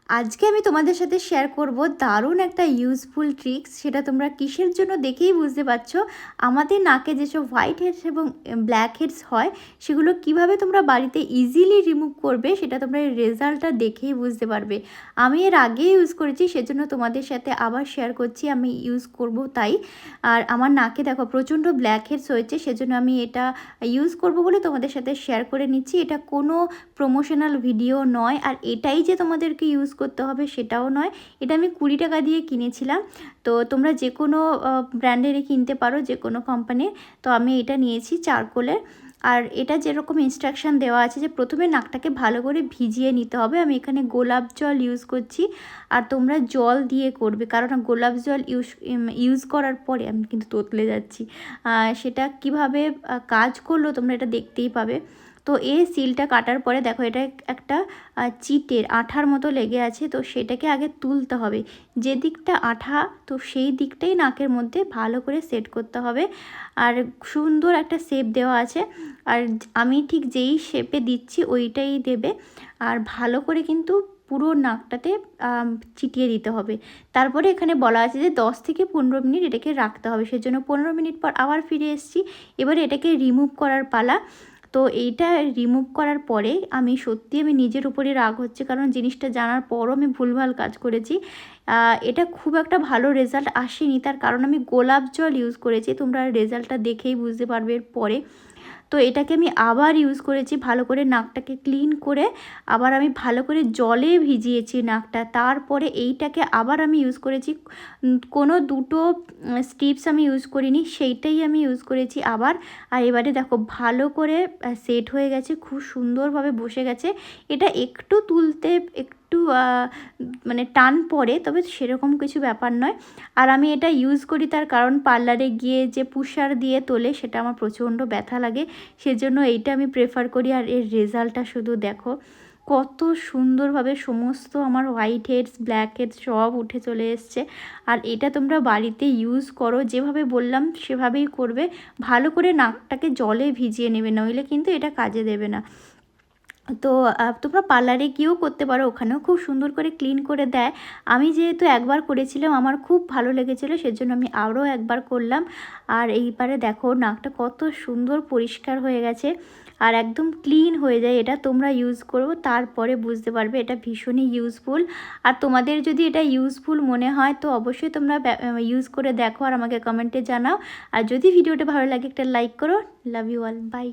আজকে আমি তোমাদের সাথে শেয়ার করব দারুণ একটা ইউজফুল ট্রিক্স। সেটা তোমরা কিসের জন্য দেখেই বুঝতে পারছো। আমাদের নাকে যেসব হোয়াইট হেডস এবং ব্ল্যাক হেডস হয় সেগুলো কিভাবে তোমরা বাড়িতে ইজিলি রিমুভ করবে সেটা তোমরা এই রেজাল্টটা দেখেই বুঝতে পারবে। আমি এর আগে ইউজ করেছি, সেজন্য তোমাদের সাথে আবার শেয়ার করছি। আমি ইউজ করব তাই। আর আমার নাকে দেখো প্রচণ্ড ব্ল্যাক হেডস হয়েছে, সেজন্য আমি এটা ইউজ করব বলে তোমাদের সাথে শেয়ার করে নিচ্ছি। এটা কোনো প্রমোশনাল ভিডিও নয়, আর এটাই যে তোমাদেরকে ইউজ করতে হবে সেটাও নয়। এটা আমি 20 টাকা দিয়ে কিনেছিলাম। তো তোমরা যে কোনো ব্র্যান্ডেরই কিনতে পারো, যে কোনো কোম্পানির। তো আমি এটা নিয়েছি চারকোলের। আর এটা যেরকম ইনস্ট্রাকশান দেওয়া আছে যে প্রথমে নাকটাকে ভালো করে ভিজিয়ে নিতে হবে। আমি এখানে গোলাপ জল ইউজ করছি, আর তোমরা জল দিয়ে করবে, কারণ গোলাপ জল ইউজ করার পরে আমি কিন্তু তোতলে যাচ্ছি। সেটা কিভাবে কাজ করলো তোমরা এটা দেখতেই পাবে। তো এই সিলটা কাটার পরে দেখো এটা একটা চিটের আঠার মতো লেগে আছে, তো সেটাকে আগে তুলতে হবে। যে দিকটা আঠা তো সেই দিকটাই নাকের মধ্যে ভালো করে সেট করতে হবে। আর সুন্দর একটা শেপ দেওয়া আছে, আর আমি ঠিক যেই শেপে দিচ্ছি ওইটাই দেবে। আর ভালো করে কিন্তু পুরো নাকটাতে চিটিয়ে দিতে হবে। তারপরে এখানে বলা আছে যে 10 থেকে 15 মিনিট এটাকে রাখতে হবে। সেজন্য 15 মিনিট পর আবার ফিরে এসেছি। এবারে এটাকে রিমুভ করার পালা। তো এইটা রিমুভ করার পরে আমি নিজের উপরে রাগ হচ্ছে, কারণ জিনিসটা জানার পরও আমি ভুলভাল কাজ করেছি। এটা খুব একটা ভালো রেজাল্ট আসেনি, তার কারণ আমি গোলাপ জল ইউজ করেছি। তোমরা রেজাল্টটা দেখেই বুঝতে পারবে পরে। তো এটাকে আমি আবার ইউজ করেছি, ভালো করে নাকটাকে ক্লিন করে আবার আমি ভালো করে জলে ভিজিয়েছি নাকটা। তারপরে এইটাকে আবার আমি ইউজ করেছি। কোনো দুটো স্টিপস আমি ইউজ করিনি, সেইটাই আমি ইউজ করেছি আবার। আর এবারে দেখো ভালো করে সেট হয়ে গেছে, খুব সুন্দরভাবে বসে গেছে। এটা একটু তুলতে একটু মানে টান পড়ে, তবে সেরকম কিছু ব্যাপার নয়। আর আমি এটা ইউজ করি তার কারণ পার্লারে গিয়ে যে পুষার দিয়ে তোলে সেটা আমার প্রচণ্ড ব্যথা লাগে, সেজন্য এইটা আমি প্রেফার করি। আর এর রেজাল্টটা শুধু দেখো, কত সুন্দরভাবে সমস্ত আমার হোয়াইট হেডস ব্ল্যাক হেডস সব উঠে চলে এসছে। আর এটা তোমরা বাড়িতে ইউজ করো, যেভাবে বললাম সেভাবেই করবে। ভালো করে নাকটাকে জলে ভিজিয়ে নেবে, নইলে কিন্তু এটা কাজে দেবে না। তো তোমরা পার্লারে গিয়েও করতে পারো, ওখানেও খুব সুন্দর করে ক্লিন করে দেয়। আমি যেহেতু একবার করেছিলাম আমার খুব ভালো লেগেছিলো, সেজন্য আমি আরও একবার করলাম। আর এইবারে দেখো নাকটা কত সুন্দর পরিষ্কার হয়ে গেছে আর একদম ক্লিন হয়ে যায়। এটা তোমরা ইউজ করো, তারপরে বুঝতে পারবে এটা ভীষণই ইউজফুল। আর তোমাদের যদি এটা ইউজফুল মনে হয় তো অবশ্যই তোমরা ইউজ করে দেখো আর আমাকে কমেন্টে জানাও। আর যদি ভিডিওটা ভালো লাগে একটা লাইক করো। Love you all, by.